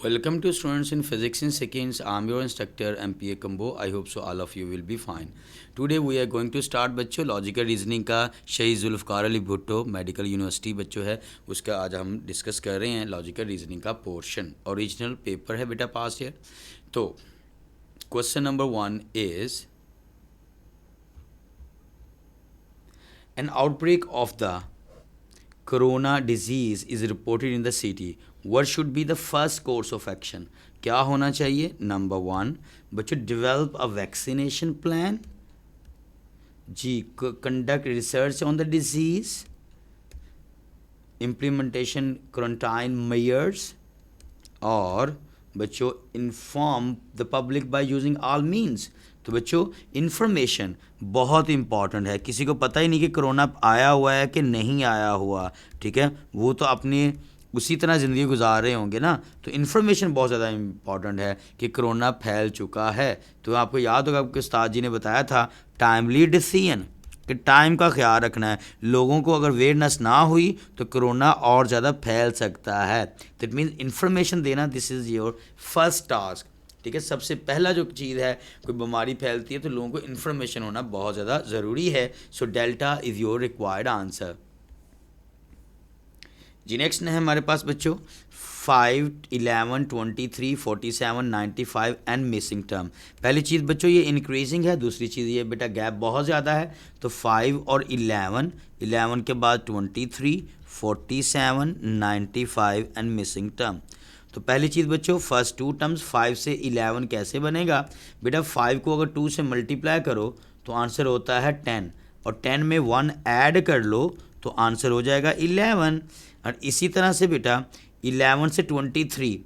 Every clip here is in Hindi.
Welcome to students in physics in seconds. I'm your instructor MPA Combo. I hope so all of you will be fine. Today we are going to start बच्चों लॉजिकल रीजनिंग का शहीद जुल्फ़कार अली भुट्टो मेडिकल यूनिवर्सिटी बच्चों है उसका आज हम डिस्कस कर रहे हैं लॉजिकल रीजनिंग का पोर्शन। ओरिजिनल पेपर है बेटा पास ईयर। तो question number 1 is an outbreak of the corona disease is reported in the city. What should be the first course of action? क्या होना चाहिए? नंबर 1 बच्चों डेवलप अ वैक्सीनेशन प्लान, जी conduct research on the disease, implementation quarantine measures, और बच्चों inform the public by using all means. तो बच्चों इन्फॉर्मेशन बहुत इंपॉर्टेंट है। किसी को पता ही नहीं कि कोरोना आया हुआ है कि नहीं आया हुआ, ठीक है, वो तो अपनी उसी तरह ज़िंदगी गुजार रहे होंगे ना। तो इन्फॉर्मेशन बहुत ज़्यादा इंपॉर्टेंट है कि कोरोना फैल चुका है। तो आपको याद होगा आपके उस्ताद जी ने बताया था टाइमली डिसीजन कि टाइम का ख्याल रखना है। लोगों को अगर अवेयरनेस ना हुई तो कोरोना और ज़्यादा फैल सकता है। तो इट मीन्स इन्फॉर्मेशन देना, this is your first task, ठीक है। सबसे पहला जो चीज़ है, कोई बीमारी फैलती है तो लोगों को इन्फॉर्मेशन होना बहुत ज़्यादा ज़रूरी है। So delta is your required answer. जी नेक्स्ट है हमारे पास बच्चों 5, 11, 23, 47, 95 एंड मिसिंग टर्म। पहली चीज़ बच्चों ये इंक्रीजिंग है, दूसरी चीज़ ये बेटा गैप बहुत ज़्यादा है। तो 5 और 11 के बाद 23, 47, 95 एंड मिसिंग टर्म। तो पहली चीज़ बच्चों फर्स्ट टू टर्म्स 5 से 11 कैसे बनेगा? बेटा 5 को अगर 2 से मल्टीप्लाई करो तो आंसर होता है 10, और 10 में 1 ऐड कर लो तो आंसर हो जाएगा 11। और इसी तरह से बेटा 11 से 23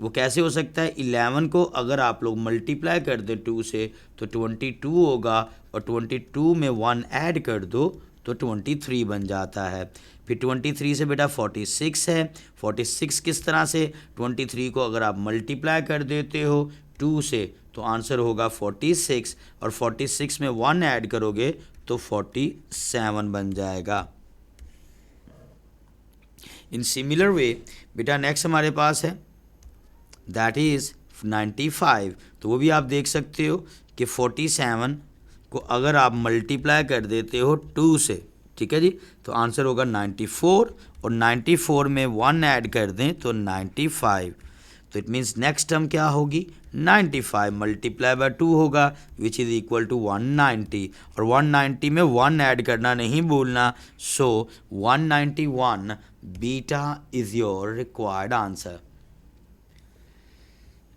वो कैसे हो सकता है? 11 को अगर आप लोग मल्टीप्लाई कर दो 2 से तो 22 होगा, और 22 में 1 ऐड कर दो तो 23 बन जाता है। फिर 23 से बेटा 46 है। 46 किस तरह से? 23 को अगर आप मल्टीप्लाई कर देते हो 2 से तो आंसर होगा 46, और 46 में 1 ऐड करोगे तो 47 बन जाएगा। इन सिमिलर वे बेटा नेक्स्ट हमारे पास है दैट इज़ 95। तो वो भी आप देख सकते हो कि 47 को अगर आप मल्टीप्लाई कर देते हो 2 से, ठीक है जी, तो आंसर होगा 94, और 94 में 1 ऐड कर दें तो 95। तो इट मीन्स नेक्स्ट टर्म क्या होगी? 95 मल्टीप्लाई बाय 2 होगा विच इज़ इक्वल टू 190, और 190 में 1 ऐड करना नहीं भूलना। सो 191 beta is your required answer.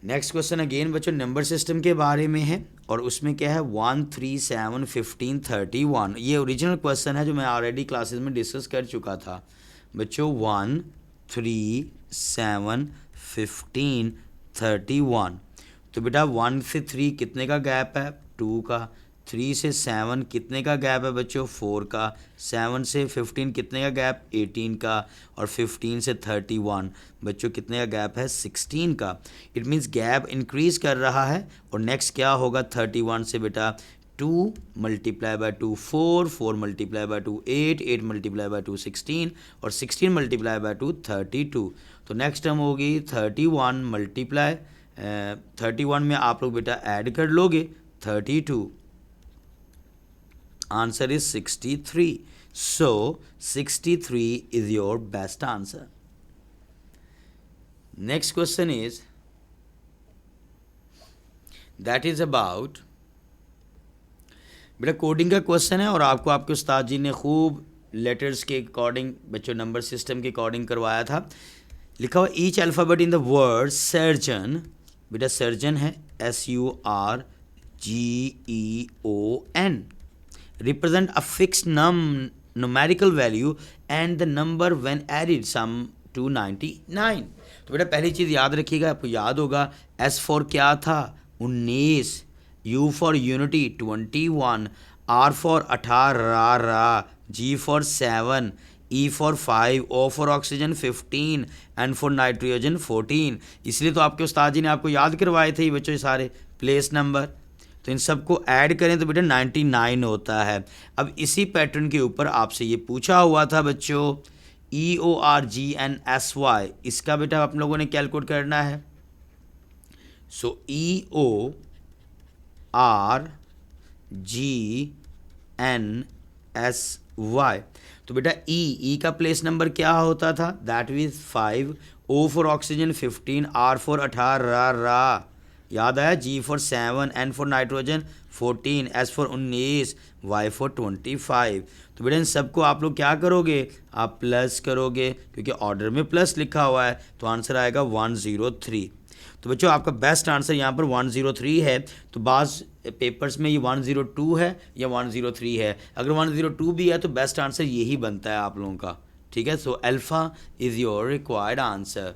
Next question again बच्चों नंबर सिस्टम के बारे में है, और उसमें क्या है 1, 3, 7, 15, 31। ये ओरिजिनल क्वेश्चन है जो मैं ऑलरेडी क्लासेस में डिस्कस कर चुका था बच्चों। 1, 3, 7, 15, 31। तो बेटा 1 से 3 कितने का गैप है? 2 का। 3 से 7 कितने का गैप है बच्चों? 4 का। 7 से 15 कितने का गैप? 18 का। और 15 से 31 बच्चों कितने का गैप है? 16 का। इट मीन्स गैप इंक्रीज कर रहा है। और नेक्स्ट क्या होगा? 31 से बेटा 2 multiply by 2 4, 4 multiply by 2 8, 8 multiply by 2 16, और 16 मल्टीप्लाई बाय 2 32। तो नेक्स्ट टर्म होगी 31 मल्टीप्लाई 31 में आप लोग बेटा ऐड कर लोगे 32, answer is 63। So 63 is your best answer. Next question is that is about बेटा कोडिंग का क्वेश्चन है, और आपको आपके उस्ताद जी ने खूब लेटर्स के अकॉर्डिंग बच्चों नंबर सिस्टम के अकॉर्डिंग करवाया था। लिखा हुआ each alphabet in the word surgeon, बेटा सर्जन है SURGEON, represent a fixed numerical value and the number when added sum to 99। तो बेटा पहली चीज़ याद रखिएगा, आपको याद होगा S फॉर क्या था? 19, U for unity 21, R for 18, G for 7, E for 5, O for oxygen 15 and for nitrogen 14। इसलिए तो आपके उस्ताद जी ने आपको याद करवाए थे ये बच्चों सारे प्लेस नंबर। तो इन सबको ऐड करें तो बेटा 99 होता है। अब इसी पैटर्न के ऊपर आपसे ये पूछा हुआ था बच्चों EORGNSY, इसका बेटा आप लोगों ने कैलकुलेट करना है। सो EORGNSY। तो बेटा ई का प्लेस नंबर क्या होता था, that means 5, O for oxygen 15, R for 18 रा, याद आया, G for 7, N for nitrogen 14, S for 19, Y for 25। तो बेटा इन सबको आप लोग क्या करोगे, आप प्लस करोगे, क्योंकि ऑर्डर में प्लस लिखा हुआ है, तो आंसर आएगा 103। तो बच्चों आपका बेस्ट आंसर यहाँ पर 103 है। तो बाज़ पेपर्स में ये 102 है या 103 है, अगर 102 भी है तो बेस्ट आंसर यही बनता है आप लोगों का, ठीक है। So alpha is your required answer.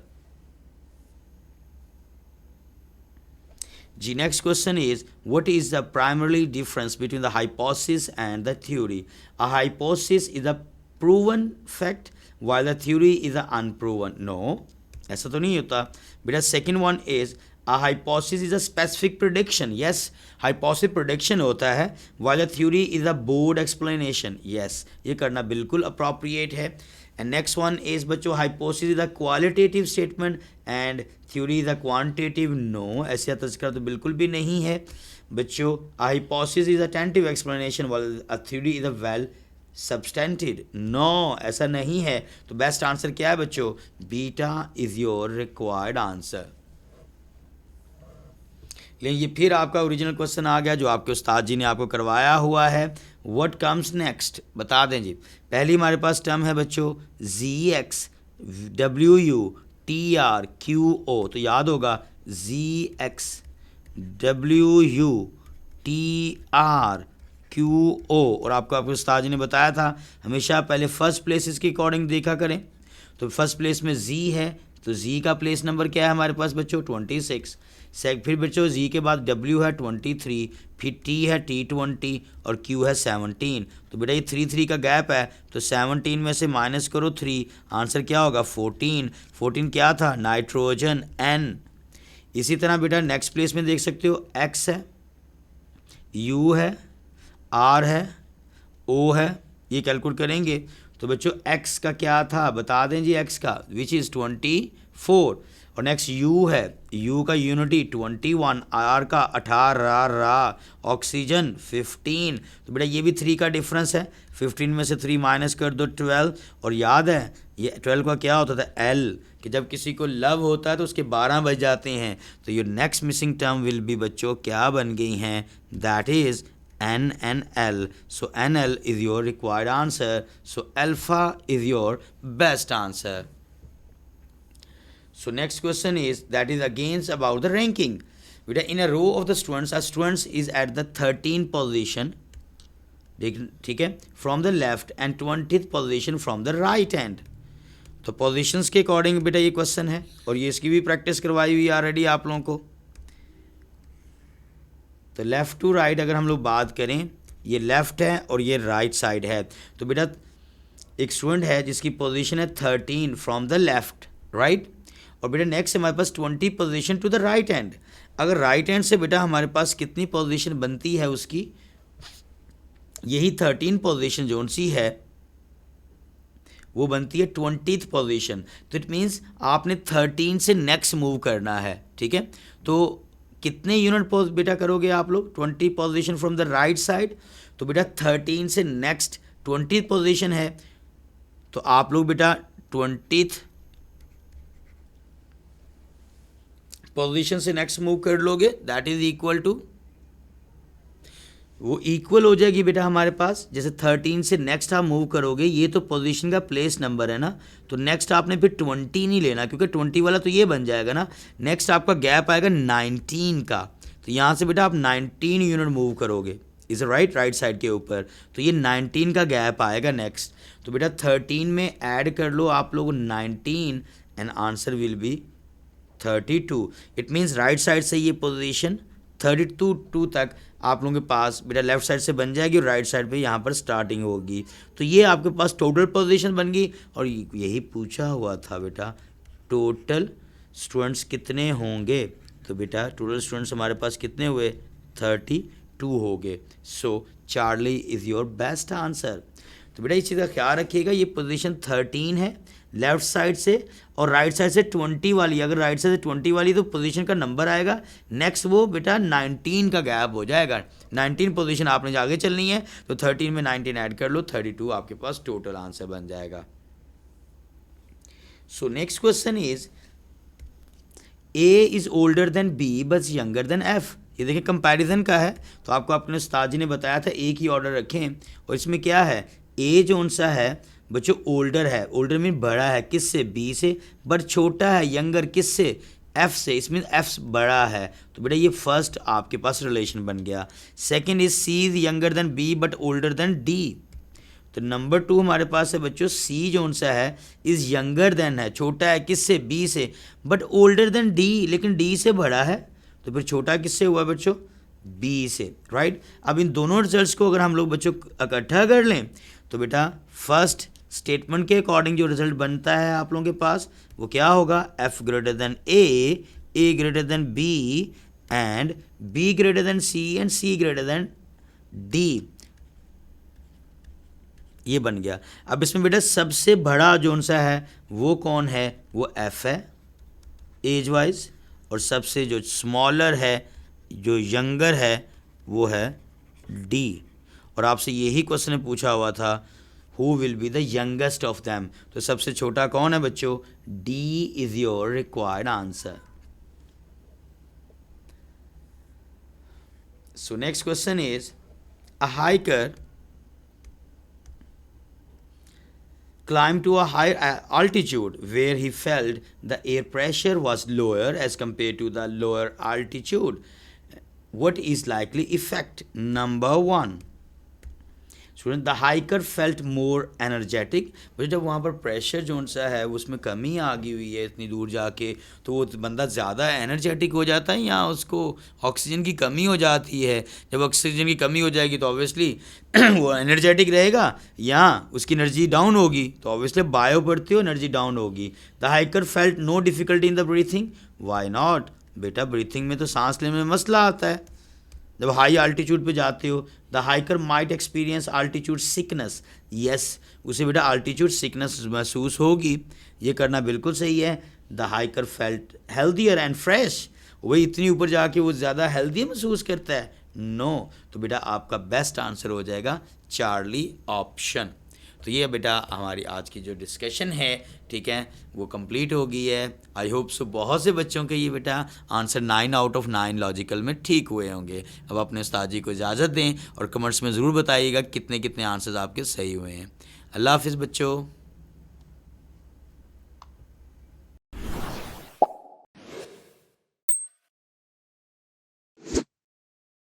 The next question is, what is the primary difference between the hypothesis and the theory? A hypothesis is a proven fact while the theory is a unproven. No, ऐसा तो नहीं होता बेटा। Second one is a hypothesis is a specific prediction. Yes, hypothesis prediction होता है, while a theory is a bold explanation. Yes, ये करना बिल्कुल appropriate है। And next one is बच्चों, hypothesis is a qualitative statement and theory is a quantitative. No, ऐसा तज़किरा तो बिल्कुल भी नहीं है बच्चों। A hypothesis is a tentative explanation while a theory is a well substantive. No, ऐसा नहीं है। तो बेस्ट आंसर क्या है बच्चों, beta is your required answer. लेकिन ये फिर आपका ओरिजिनल क्वेश्चन आ गया जो आपके उस्ताद जी ने आपको करवाया हुआ है। व्हाट कम्स नेक्स्ट, बता दें जी। पहली हमारे पास टर्म है बच्चों ZXWUTRQO, तो याद होगा ZXWUTRQO, और आपको आपके उस्ताद जी ने बताया था हमेशा पहले फर्स्ट प्लेसेस के अकॉर्डिंग देखा करें। तो फर्स्ट प्लेस में Z है, तो Z का प्लेस नंबर क्या है हमारे पास बच्चों 26। फिर बच्चों Z के बाद W है 23, फिर T है T20 और Q है 17। तो बेटा ये 3 का गैप है, तो 17 में से माइनस करो 3, आंसर क्या होगा 14। 14 क्या था, नाइट्रोजन N। इसी तरह बेटा नेक्स्ट प्लेस में देख सकते हो X है, U है, R है, O है, ये कैलकुलेट करेंगे। तो बच्चों X का क्या था बता दें जी, X का विच इज़ 24। और नेक्स्ट U है, U का यूनिटी 21, R का 18 रा, ऑक्सीजन 15। तो बेटा ये भी 3 का डिफरेंस है, 15 में से 3 माइनस कर दो 12। और याद है ये 12 का क्या होता था L, कि जब किसी को लव होता है तो उसके 12 बज जाते हैं। तो your next missing term will be बच्चों क्या बन गई हैं, that is N and L. So NL is your required answer. So alpha is your best answer. So next question is, that is again about the ranking. In a row of the students, a student is at the 13th position, ठीक है, from the left and 20th position from the right hand. तो पोजीशंस के अकॉर्डिंग बेटा ये क्वेश्चन है, और ये इसकी भी प्रैक्टिस करवाई हुई ऑलरेडी आप लोगों को। तो लेफ़्ट टू राइट अगर हम लोग बात करें, ये लेफ़्ट है और ये राइट साइड है। तो बेटा एक स्टूडेंट है जिसकी पोजीशन है 13 फ्रॉम द लेफ़्ट, राइट। और बेटा नेक्स्ट हमारे पास 20 position to the right hand. अगर राइट हैंड से बेटा हमारे पास कितनी पोजीशन बनती है उसकी, यही 13 पोजीशन जो सी है वो बनती है 20th पोजीशन। तो इट मीन्स आपने 13 से नेक्स्ट मूव करना है, ठीक है। तो कितने यूनिट बेटा करोगे आप लोग, 20 position from the right side. तो बेटा 13 से नेक्स्ट 20th पोजीशन है, तो आप लोग बेटा 20th पोजीशन से नेक्स्ट मूव कर लोगे, दैट इज इक्वल टू, वो इक्वल हो जाएगी बेटा हमारे पास। जैसे 13 से नेक्स्ट आप मूव करोगे, ये तो पोजीशन का प्लेस नंबर है ना, तो नेक्स्ट आपने फिर 20 नहीं लेना, क्योंकि 20 वाला तो ये बन जाएगा ना। नेक्स्ट आपका गैप आएगा 19 का, तो यहाँ से बेटा आप 19 यूनिट मूव करोगे, इज राइट साइड के ऊपर। तो ये 19 का गैप आएगा नेक्स्ट। तो बेटा 13 में ऐड कर लो आप लोग 19 and answer will be 32। It means right side से ये पोजीशन 32 तक आप लोगों के पास बेटा लेफ्ट साइड से बन जाएगी, और राइट साइड पे यहाँ पर स्टार्टिंग होगी। तो ये आपके पास टोटल पोजीशन बन गई। और यही पूछा हुआ था बेटा टोटल स्टूडेंट्स कितने होंगे, तो बेटा टोटल स्टूडेंट्स हमारे पास कितने हुए, 32 हो गए। So Charlie is your best answer. तो बेटा इस चीज़ का ख्याल रखिएगा, ये पोजीशन 13 है लेफ्ट साइड से, और राइट साइड से 20 वाली, अगर राइट साइड से 20 वाली तो पोजीशन का नंबर आएगा, नेक्स्ट वो बेटा 19 का गैप हो जाएगा। 19 पोजीशन आपने आगे चलनी है, तो 13 में 19 ऐड कर लो, 32 आपके पास टोटल आंसर बन जाएगा। So next question is A is older than B but younger than F. ये देखिए कंपैरिजन का है, तो आपको अपने उस्ताद जी ने बताया था ए की ऑर्डर रखें, और इसमें क्या है, ए जो सा है बच्चों ओल्डर है, ओल्डर मीन बड़ा है, किससे, बी से, बट छोटा है यंगर किससे, एफ से, इसमें एफ बड़ा है, तो बेटा ये फर्स्ट आपके पास रिलेशन बन गया। Second is C is younger than B but older than D, तो नंबर 2 हमारे पास है बच्चों सी जो सा है इज यंगर देन है, छोटा है किससे, बी से, बट ओल्डर देन डी, लेकिन डी से बड़ा है, तो फिर छोटा किससे हुआ बच्चों, बी से, राइट। अब इन दोनों रिजल्ट्स को अगर हम लोग बच्चों इकट्ठा कर लें तो बेटा फर्स्ट स्टेटमेंट के अकॉर्डिंग जो रिजल्ट बनता है आप लोगों के पास वो क्या होगा, F greater than A greater than B and B greater than C and C greater than D, ये बन गया। अब इसमें बेटा सबसे बड़ा जो सा है वो कौन है, वो एफ है एज वाइज, और सबसे जो स्मॉलर है जो यंगर है वो है डी। और आपसे यही क्वेश्चन पूछा हुआ था who will be the youngest of them, तो सबसे छोटा कौन है बच्चों, D is your required answer. So next question is a hiker climbed to a higher altitude where he felt the air pressure was lower as compared to the lower altitude. What is likely effect? Number 1, student the hiker felt more energetic, but जब वहाँ पर प्रेशर जो सा है उसमें कमी आ गई हुई है इतनी दूर जाके, तो वो बंदा ज़्यादा एनर्जेटिक हो जाता है या उसको ऑक्सीजन की कमी हो जाती है। जब ऑक्सीजन की कमी हो जाएगी तो ऑब्वियसली वो एनर्जेटिक रहेगा, या उसकी एनर्जी डाउन होगी तो ऑब्वियसली बायो पढ़ते हो एनर्जी डाउन होगी। The hiker felt no difficulty in the breathing, why not, बेटा ब्रीथिंग में तो सांस लेने में मसला आता है जब हाई आल्टीट्यूड पे जाते हो। The hiker might experience altitude sickness, yes उसे बेटा आल्टीट्यूड सिकनेस महसूस होगी, ये करना बिल्कुल सही है। The hiker felt healthier and fresh, वही इतनी ऊपर जाके वो ज़्यादा हेल्दी महसूस करता है, नो तो बेटा आपका बेस्ट आंसर हो जाएगा चार्ली ऑप्शन। तो ये बेटा हमारी आज की जो डिस्कशन है ठीक है वो कंप्लीट हो गई है। आई होप सो बहुत से बच्चों के ये बेटा आंसर 9 आउट ऑफ 9 लॉजिकल में ठीक हुए होंगे। अब अपने उस्ताद जी को इजाज़त दें और कमेंट्स में ज़रूर बताइएगा कितने कितने आंसर्स आपके सही हुए हैं। अल्लाह हाफिज़ बच्चों।